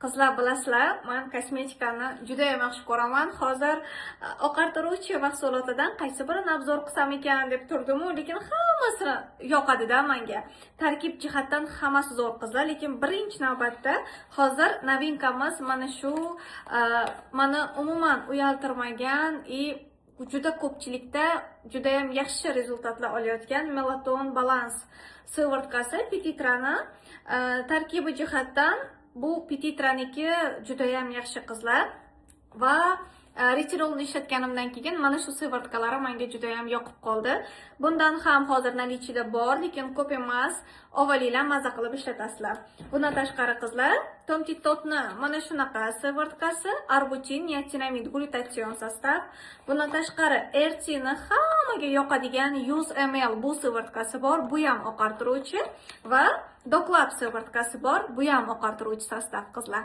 Qizlar bilasizlar, men kosmetikani juda ham yaxshi ko'raman. Hozir oqartiruvchi mahsulotidan qaysi birini obzor qilsam ekan deb turdim, lekin hammasi yoqadi-da menga. Tarkib jihatdan hammasi zo'r qizlar, lekin birinchi navbatda hozir novinkamiz mana shu meni umuman uyaltirmagan juda ko'pchilikda juda ham yaxshi rezultatlar olayotgan Melaton Balance siyvortkasi Petitrani tarkibi jihatdan bu Petitraniki juda ham yaxshi qizlar va retinolni ishlatganimdan keyin mana shu siyvortkalari menga juda ham yoqib qoldi. Bundan ham hozir nalichida bor, lekin ko'p emas. Avvalilar maza qilib ishlatasizlar. Bundan tashqari qizlar, Tom Titotni mana shunaqa siyvortkasi, arbutin, niacinamid, glutatsion sostav. Bundan tashqari RTni hammaga yoqadigan 100 ml bu siyvortkasi bor, bu ham oqartiruvchi va Doclab siyvortkasi bor, bu ham oqartiruvchi sostav qizlar.